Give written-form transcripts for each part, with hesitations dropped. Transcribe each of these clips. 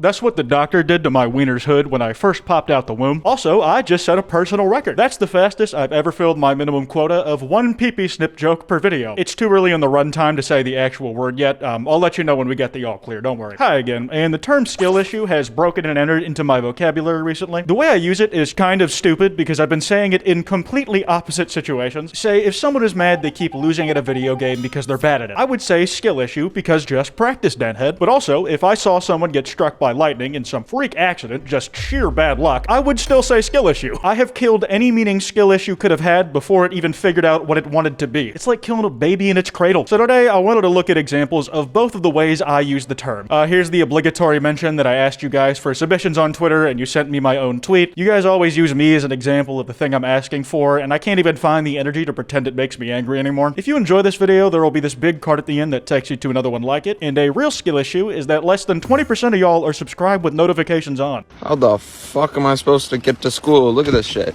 That's what the doctor did to my wiener's hood when I first popped out the womb. Also, I just set a personal record. That's the fastest I've ever filled my minimum quota of one pee-pee snip joke per video. It's too early in the runtime to say the actual word yet. I'll let you know when we get the all clear, don't worry. Hi again, and the term skill issue has broken and entered into my vocabulary recently. The way I use it is kind of stupid because I've been saying it in completely opposite situations. Say, if someone is mad they keep losing at a video game because they're bad at it, I would say skill issue because just practice, denthead. But also, if I saw someone get struck by lightning in some freak accident, just sheer bad luck, I would still say skill issue. I have killed any meaning skill issue could have had before it even figured out what it wanted to be. It's like killing a baby in its cradle. So today, I wanted to look at examples of both of the ways I use the term. Here's the obligatory mention that I asked you guys for submissions on Twitter and you sent me my own tweet. You guys always use me as an example of the thing I'm asking for, and I can't even find the energy to pretend it makes me angry anymore. If you enjoy this video, there will be this big card at the end that takes you to another one like it, and a real skill issue is that less than 20% of y'all are subscribed with notifications on. How the fuck am I supposed to get to school? Look at this shit.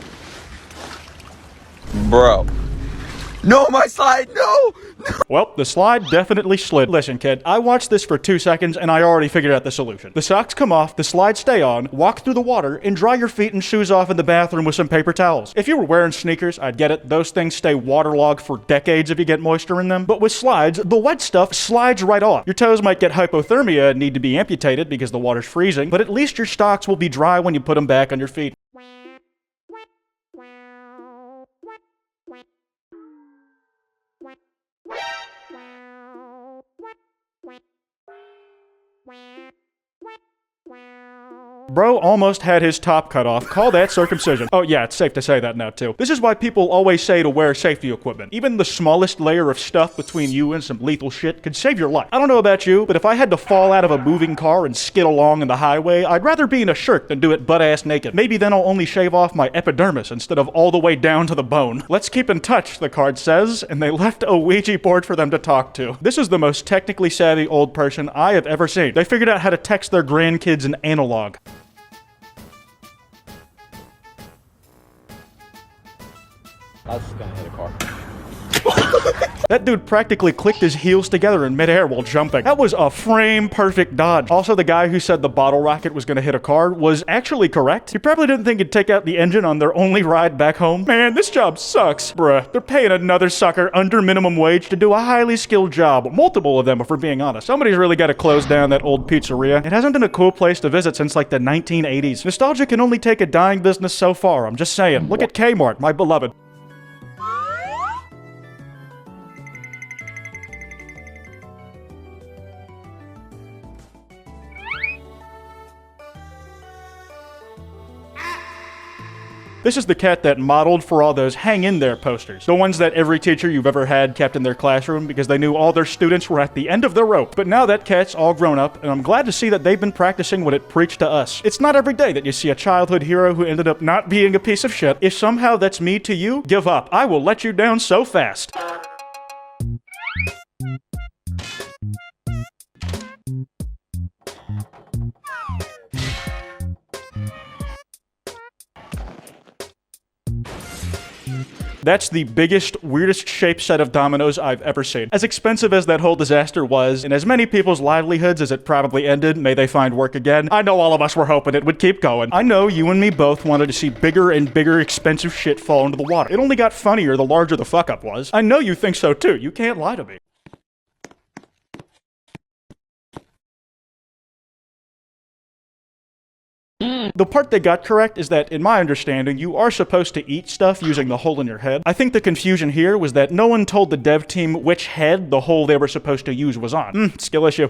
Bro. No, my slide, no! Well, the slide definitely slid. Listen, kid, I watched this for 2 seconds and I already figured out the solution. The socks come off, the slides stay on, walk through the water, and dry your feet and shoes off in the bathroom with some paper towels. If you were wearing sneakers, I'd get it. Those things stay waterlogged for decades if you get moisture in them. But with slides, the wet stuff slides right off. Your toes might get hypothermia and need to be amputated because the water's freezing, but at least your socks will be dry when you put them back on your feet. Bro almost had his top cut off. Call that circumcision. Oh yeah, it's safe to say that now too. This is why people always say to wear safety equipment. Even the smallest layer of stuff between you and some lethal shit could save your life. I don't know about you, but if I had to fall out of a moving car and skid along in the highway, I'd rather be in a shirt than do it butt-ass naked. Maybe then I'll only shave off my epidermis instead of all the way down to the bone. Let's keep in touch, the card says, and they left a Ouija board for them to talk to. This is the most technically savvy old person I have ever seen. They figured out how to text their grandkids in analog. I was just gonna hit a car. That dude practically clicked his heels together in midair while jumping. That was a frame-perfect dodge. Also, the guy who said the bottle rocket was gonna hit a car was actually correct. He probably didn't think it'd take out the engine on their only ride back home. Man, this job sucks. Bruh, they're paying another sucker under minimum wage to do a highly skilled job. Multiple of them, if we're being honest. Somebody's really gotta close down that old pizzeria. It hasn't been a cool place to visit since like the 1980s. Nostalgia can only take a dying business so far, I'm just saying. Look at Kmart, my beloved. This is the cat that modeled for all those hang in there posters. The ones that every teacher you've ever had kept in their classroom because they knew all their students were at the end of their rope. But now that cat's all grown up, and I'm glad to see that they've been practicing what it preached to us. It's not every day that you see a childhood hero who ended up not being a piece of shit. If somehow that's me to you, give up. I will let you down so fast. That's the biggest, weirdest shaped set of dominoes I've ever seen. As expensive as that whole disaster was, and as many people's livelihoods as it probably ended, may they find work again, I know all of us were hoping it would keep going. I know you and me both wanted to see bigger and bigger expensive shit fall into the water. It only got funnier the larger the fuck up was. I know you think so too, you can't lie to me. The part they got correct is that, in my understanding, you are supposed to eat stuff using the hole in your head. I think the confusion here was that no one told the dev team which head the hole they were supposed to use was on. Skill issue.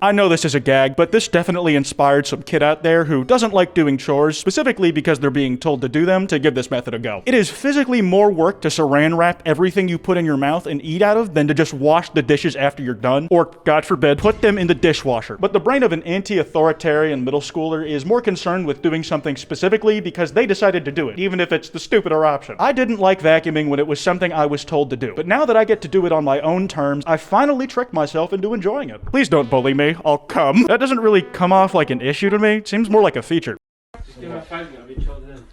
I know this is a gag, but this definitely inspired some kid out there who doesn't like doing chores, specifically because they're being told to do them, to give this method a go. It is physically more work to saran wrap everything you put in your mouth and eat out of than to just wash the dishes after you're done, or, God forbid, put them in the dishwasher. But the brain of an anti-authoritarian middle schooler is more concerned with doing something specifically because they decided to do it, even if it's the stupider option. I didn't like vacuuming when it was something I was told to do, but now that I get to do it on my own terms, I finally tricked myself into enjoying it. Please don't bully me. I'll come. That doesn't really come off like an issue to me. It seems more like a feature.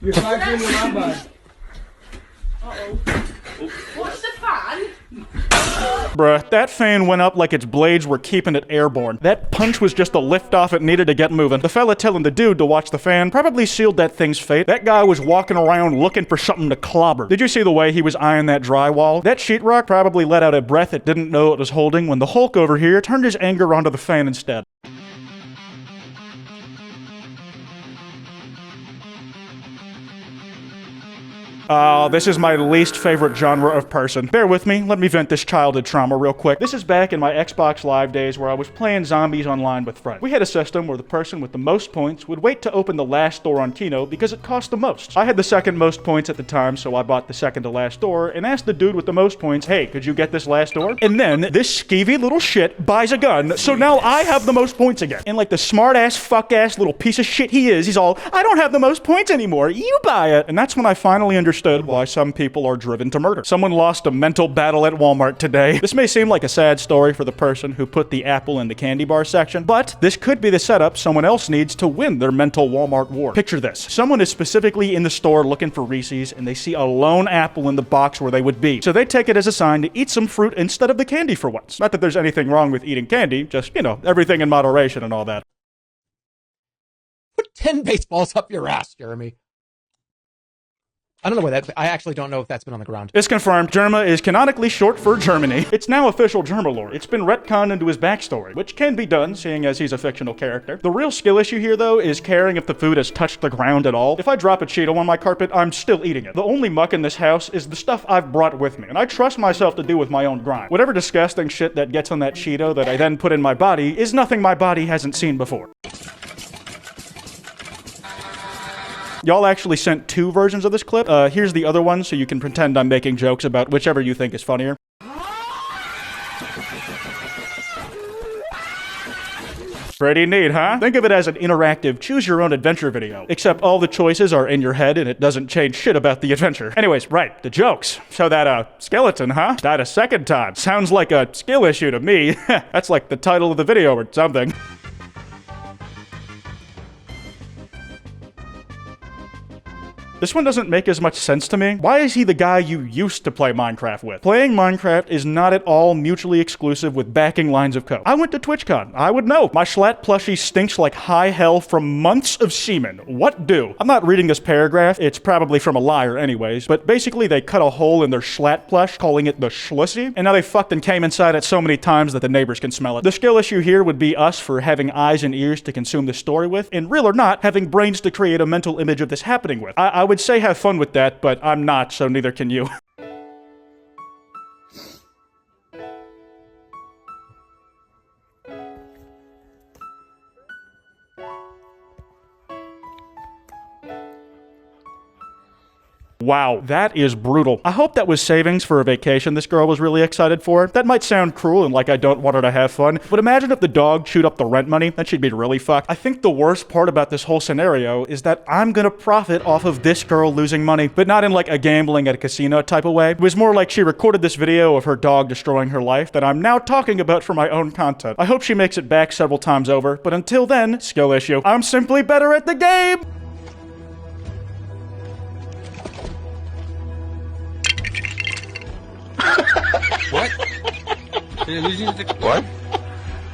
You're 5 feet in my bud. What's the fan? Bruh, that fan went up like its blades were keeping it airborne. That punch was just the liftoff it needed to get moving. The fella telling the dude to watch the fan probably sealed that thing's fate. That guy was walking around looking for something to clobber. Did you see the way he was eyeing that drywall? That sheetrock probably let out a breath it didn't know it was holding when the Hulk over here turned his anger onto the fan instead. This is my least favorite genre of person. Bear with me, let me vent this childhood trauma real quick. This is back in my Xbox Live days where I was playing zombies online with friends. We had a system where the person with the most points would wait to open the last door on Kino because it cost the most. I had the second most points at the time, so I bought the second to last door and asked the dude with the most points, hey, could you get this last door? And then this skeevy little shit buys a gun, so now I have the most points again. And like the smart ass, fuck ass little piece of shit he is, he's all, I don't have the most points anymore, you buy it. And that's when I finally understood why some people are driven to murder. Someone lost a mental battle at Walmart today. This may seem like a sad story for the person who put the apple in the candy bar section, but this could be the setup someone else needs to win their mental Walmart war. Picture this. Someone is specifically in the store looking for Reese's and they see a lone apple in the box where they would be. So they take it as a sign to eat some fruit instead of the candy for once. Not that there's anything wrong with eating candy, just, you know, everything in moderation and all that. Put 10 baseballs up your ass, Jeremy. I don't know where I actually don't know if that's been on the ground. It's confirmed. Germa is canonically short for Germany. It's now official Germa lore. It's been retconned into his backstory, which can be done, seeing as he's a fictional character. The real skill issue here, though, is caring if the food has touched the ground at all. If I drop a Cheeto on my carpet, I'm still eating it. The only muck in this house is the stuff I've brought with me, and I trust myself to do with my own grind. Whatever disgusting shit that gets on that Cheeto that I then put in my body is nothing my body hasn't seen before. Y'all actually sent 2 versions of this clip. Here's the other one so you can pretend I'm making jokes about whichever you think is funnier. Pretty neat, huh? Think of it as an interactive choose-your-own-adventure video, except all the choices are in your head and it doesn't change shit about the adventure. Anyways, right, the jokes. So that, skeleton, huh? Died a second time. Sounds like a skill issue to me. That's like the title of the video or something. This one doesn't make as much sense to me. Why is he the guy you used to play Minecraft with? Playing Minecraft is not at all mutually exclusive with backing lines of code. I went to TwitchCon. I would know. My Schlatt plushie stinks like high hell from months of semen. What do? I'm not reading this paragraph. It's probably from a liar anyways, but basically they cut a hole in their Schlatt plush, calling it the schlussy, and now they fucked and came inside it so many times that the neighbors can smell it. The skill issue here would be us for having eyes and ears to consume this story with, and real or not, having brains to create a mental image of this happening with. I would say have fun with that, but I'm not, so neither can you. Wow, that is brutal. I hope that was savings for a vacation this girl was really excited for. That might sound cruel and like I don't want her to have fun, but imagine if the dog chewed up the rent money. Then she'd be really fucked. I think the worst part about this whole scenario is that I'm gonna profit off of this girl losing money, but not in like a gambling at a casino type of way. It was more like she recorded this video of her dog destroying her life that I'm now talking about for my own content. I hope she makes it back several times over, but until then, skill issue. I'm simply better at the game! What? What?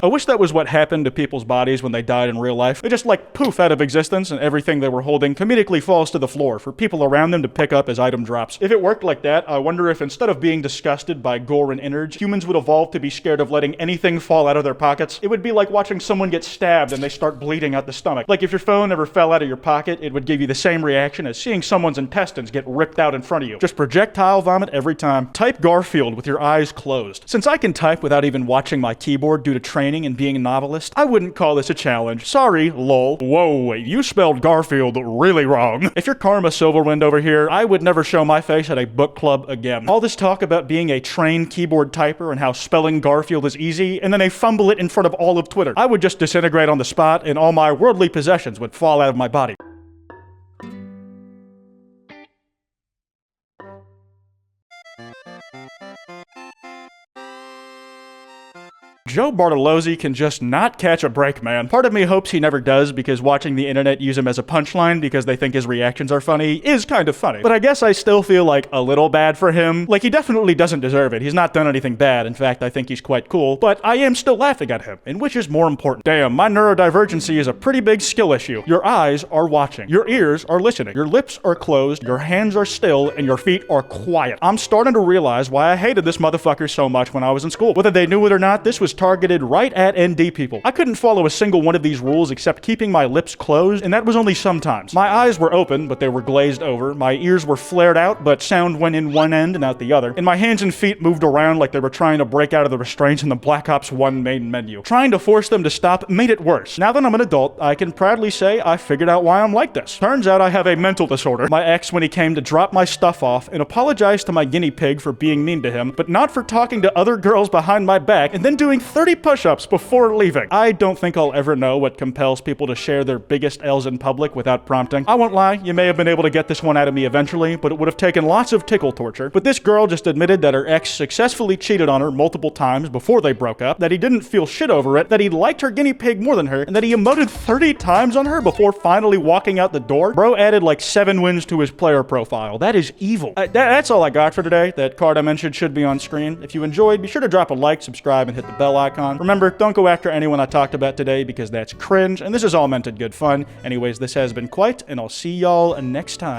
I wish that was what happened to people's bodies when they died in real life. They just like poof out of existence and everything they were holding comedically falls to the floor for people around them to pick up as item drops. If it worked like that, I wonder if instead of being disgusted by gore and innards, humans would evolve to be scared of letting anything fall out of their pockets. It would be like watching someone get stabbed and they start bleeding out the stomach. Like if your phone ever fell out of your pocket, it would give you the same reaction as seeing someone's intestines get ripped out in front of you. Just projectile vomit every time. Type Garfield with your eyes closed. Since I can type without even watching my keyboard due to training and being a novelist, I wouldn't call this a challenge. Sorry, lol. Whoa, you spelled Garfield really wrong. If you're Karma Silverwind over here, I would never show my face at a book club again. All this talk about being a trained keyboard typer and how spelling Garfield is easy, and then they fumble it in front of all of Twitter. I would just disintegrate on the spot and all my worldly possessions would fall out of my body. Joe Bartolozzi can just not catch a break, man. Part of me hopes he never does, because watching the internet use him as a punchline because they think his reactions are funny is kind of funny. But I guess I still feel like a little bad for him. Like, he definitely doesn't deserve it. He's not done anything bad. In fact, I think he's quite cool. But I am still laughing at him, and which is more important. Damn, my neurodivergency is a pretty big skill issue. Your eyes are watching. Your ears are listening. Your lips are closed. Your hands are still, and your feet are quiet. I'm starting to realize why I hated this motherfucker so much when I was in school. Whether they knew it or not, this was targeted right at ND people. I couldn't follow a single one of these rules except keeping my lips closed, and that was only sometimes. My eyes were open, but they were glazed over. My ears were flared out, but sound went in one end and out the other. And my hands and feet moved around like they were trying to break out of the restraints in the Black Ops 1 main menu. Trying to force them to stop made it worse. Now that I'm an adult, I can proudly say I figured out why I'm like this. Turns out I have a mental disorder. My ex, when he came to drop my stuff off, and apologized to my guinea pig for being mean to him, but not for talking to other girls behind my back and then doing 30 push-ups before leaving. I don't think I'll ever know what compels people to share their biggest L's in public without prompting. I won't lie, you may have been able to get this one out of me eventually, but it would have taken lots of tickle torture. But this girl just admitted that her ex successfully cheated on her multiple times before they broke up, that he didn't feel shit over it, that he liked her guinea pig more than her, and that he emoted 30 times on her before finally walking out the door. Bro added like 7 wins to his player profile. That is evil. That's all I got for today. That card I mentioned should be on screen. If you enjoyed, be sure to drop a like, subscribe, and hit the bell icon. Remember, don't go after anyone I talked about today because that's cringe, and this is all meant in good fun. Anyways, this has been Kwite, and I'll see y'all next time.